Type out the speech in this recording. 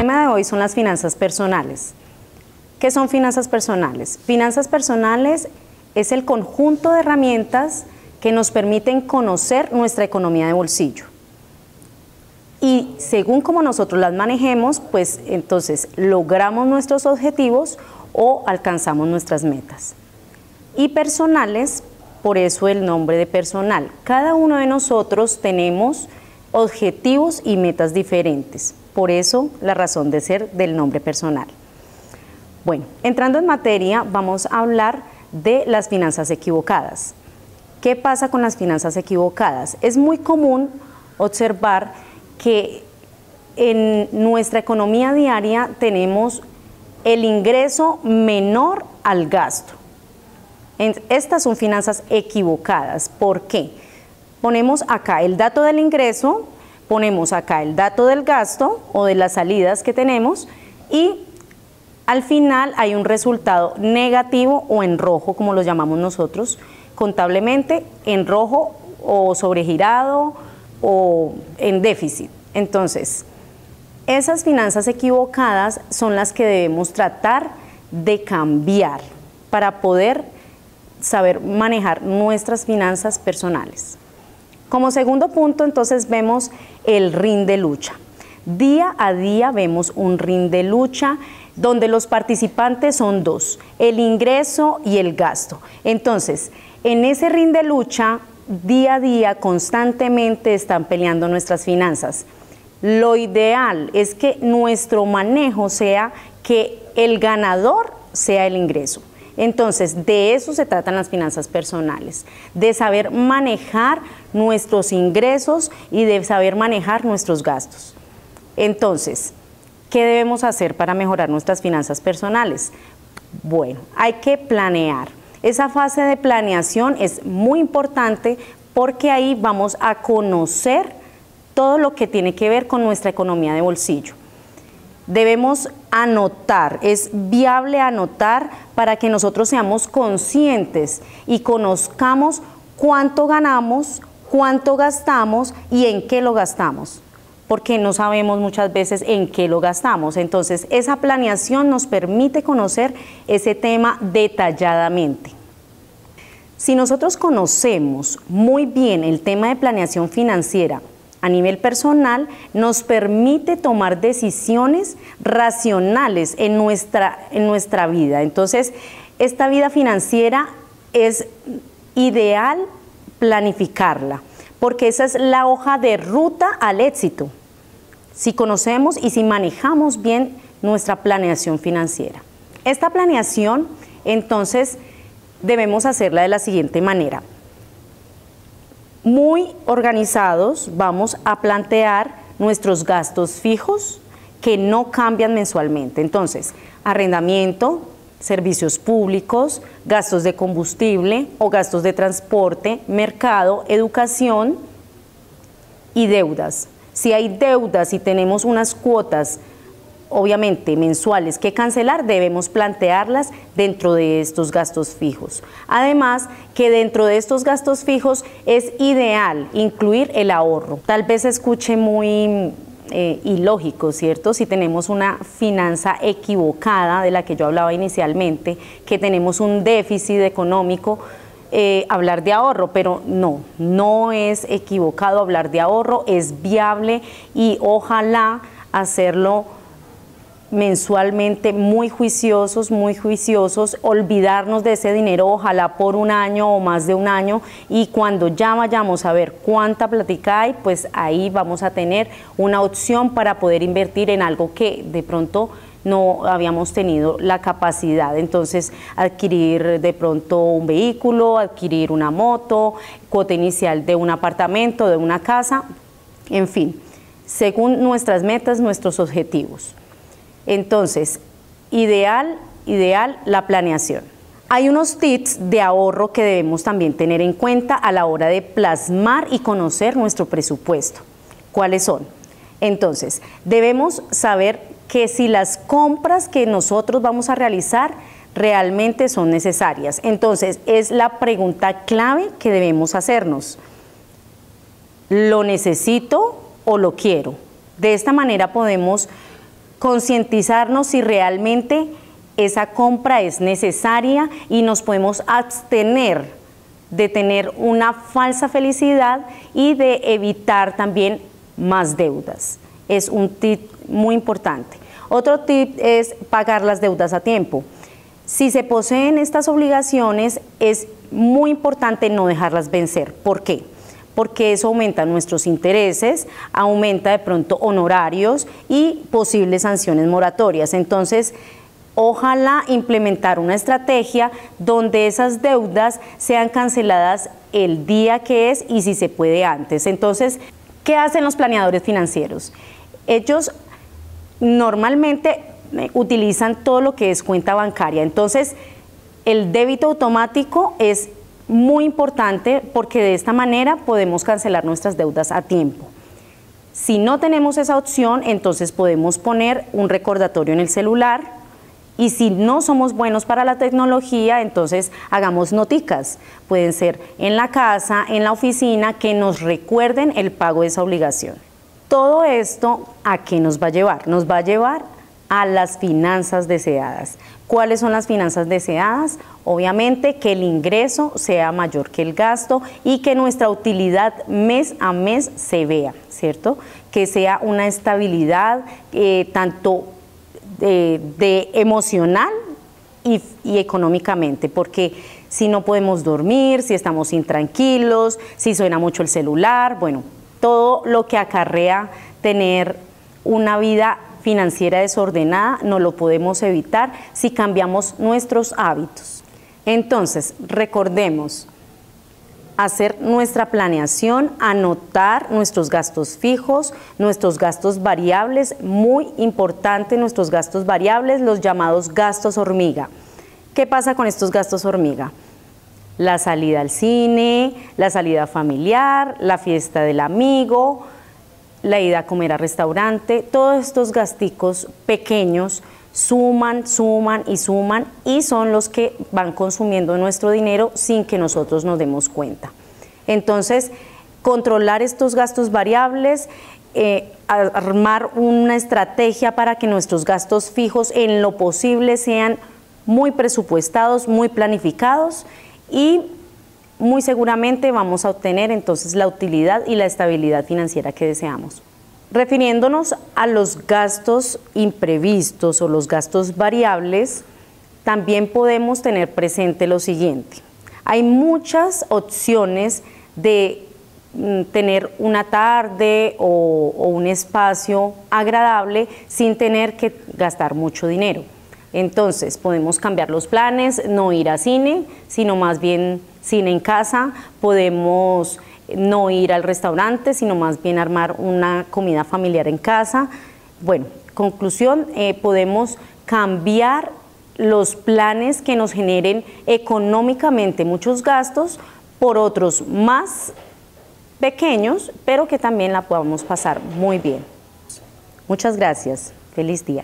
tema de hoy son las finanzas personales. ¿Qué son finanzas personales? Finanzas personales es el conjunto de herramientas que nos permiten conocer nuestra economía de bolsillo. Y según como nosotros las manejemos, pues entonces logramos nuestros objetivos o alcanzamos nuestras metas. Y personales, por eso el nombre de personal. Cada uno de nosotros tenemos objetivos y metas diferentes, por eso la razón de ser del nombre personal. Bueno, entrando en materia, vamos a hablar de las finanzas equivocadas. ¿Qué pasa con las finanzas equivocadas? Es muy común observar que en nuestra economía diaria tenemos el ingreso menor al gasto. Estas son finanzas equivocadas. ¿Por qué? Ponemos acá el dato del ingreso, ponemos acá el dato del gasto o de las salidas que tenemos y al final hay un resultado negativo o en rojo, como lo llamamos nosotros, contablemente en rojo o sobregirado o en déficit. Entonces, esas finanzas equivocadas son las que debemos tratar de cambiar para poder saber manejar nuestras finanzas personales. Como segundo punto, entonces vemos el ring de lucha. Día a día vemos un ring de lucha donde los participantes son dos, el ingreso y el gasto. Entonces, en ese ring de lucha, día a día, constantemente están peleando nuestras finanzas. Lo ideal es que nuestro manejo sea que el ganador sea el ingreso. Entonces, de eso se tratan las finanzas personales, de saber manejar nuestros ingresos y de saber manejar nuestros gastos. Entonces, ¿qué debemos hacer para mejorar nuestras finanzas personales? Bueno, hay que planear. Esa fase de planeación es muy importante porque ahí vamos a conocer todo lo que tiene que ver con nuestra economía de bolsillo. Debemos anotar, es viable anotar para que nosotros seamos conscientes y conozcamos cuánto ganamos, cuánto gastamos y en qué lo gastamos, porque no sabemos muchas veces en qué lo gastamos. Entonces, esa planeación nos permite conocer ese tema detalladamente. Si nosotros conocemos muy bien el tema de planeación financiera a nivel personal, nos permite tomar decisiones racionales en nuestra vida. Entonces, esta vida financiera es ideal planificarla, porque esa es la hoja de ruta al éxito, si conocemos y si manejamos bien nuestra planeación financiera. Esta planeación, entonces, debemos hacerla de la siguiente manera. Muy organizados vamos a plantear nuestros gastos fijos que no cambian mensualmente. Entonces, arrendamiento, servicios públicos, gastos de combustible o gastos de transporte, mercado, educación y deudas. Si hay deudas y tenemos unas cuotas, obviamente mensuales, que cancelar, debemos plantearlas dentro de estos gastos fijos. Además, que dentro de estos gastos fijos es ideal incluir el ahorro. Tal vez se escuche muy ilógico, ¿cierto? Si tenemos una finanza equivocada de la que yo hablaba inicialmente, que tenemos un déficit económico, hablar de ahorro, pero no es equivocado hablar de ahorro, es viable y ojalá hacerlo mensualmente muy juiciosos, olvidarnos de ese dinero, ojalá por un año o más de un año, y cuando ya vayamos a ver cuánta plática hay, pues ahí vamos a tener una opción para poder invertir en algo que de pronto no habíamos tenido la capacidad. Entonces, adquirir de pronto un vehículo, adquirir una moto, cuota inicial de un apartamento, de una casa, en fin, según nuestras metas, nuestros objetivos. Entonces, ideal la planeación. Hay unos tips de ahorro que debemos también tener en cuenta a la hora de plasmar y conocer nuestro presupuesto. ¿Cuáles son? Entonces, debemos saber que si las compras que nosotros vamos a realizar realmente son necesarias. Entonces, es la pregunta clave que debemos hacernos. ¿Lo necesito o lo quiero? De esta manera podemos concientizarnos si realmente esa compra es necesaria y nos podemos abstener de tener una falsa felicidad y de evitar también más deudas. Es un tip muy importante. Otro tip es pagar las deudas a tiempo. Si se poseen estas obligaciones, es muy importante no dejarlas vencer. ¿Por qué? Porque eso aumenta nuestros intereses, aumenta de pronto honorarios y posibles sanciones moratorias. Entonces, ojalá implementar una estrategia donde esas deudas sean canceladas el día que es y si se puede antes. Entonces, ¿qué hacen los planeadores financieros? Ellos normalmente utilizan todo lo que es cuenta bancaria. Entonces, el débito automático es muy importante porque de esta manera podemos cancelar nuestras deudas a tiempo. Si no tenemos esa opción, entonces podemos poner un recordatorio en el celular y si no somos buenos para la tecnología, entonces hagamos noticas. Pueden ser en la casa, en la oficina, que nos recuerden el pago de esa obligación. Todo esto, ¿a qué nos va a llevar? Nos va a llevar a las finanzas deseadas. ¿Cuáles son las finanzas deseadas? Obviamente que el ingreso sea mayor que el gasto y que nuestra utilidad mes a mes se vea, ¿cierto? Que sea una estabilidad tanto de emocional y económicamente, porque si no podemos dormir, si estamos intranquilos, si suena mucho el celular, bueno, todo lo que acarrea tener una vida financiera desordenada no lo podemos evitar si cambiamos nuestros hábitos. Entonces, recordemos hacer nuestra planeación, anotar nuestros gastos fijos, nuestros gastos variables, muy importante nuestros gastos variables, los llamados gastos hormiga. ¿Qué pasa con estos gastos hormiga? La salida al cine, la salida familiar, la fiesta del amigo, la ida a comer al restaurante, todos estos gasticos pequeños suman y son los que van consumiendo nuestro dinero sin que nosotros nos demos cuenta. Entonces, controlar estos gastos variables, armar una estrategia para que nuestros gastos fijos en lo posible sean muy presupuestados, muy planificados y muy seguramente vamos a obtener entonces la utilidad y la estabilidad financiera que deseamos. Refiriéndonos a los gastos imprevistos o los gastos variables, también podemos tener presente lo siguiente. Hay muchas opciones de tener una tarde o un espacio agradable sin tener que gastar mucho dinero. Entonces, podemos cambiar los planes, no ir a cine, sino más bien cine en casa, podemos no ir al restaurante, sino más bien armar una comida familiar en casa. Bueno, conclusión, podemos cambiar los planes que nos generen económicamente muchos gastos por otros más pequeños, pero que también la podamos pasar muy bien. Muchas gracias. Feliz día.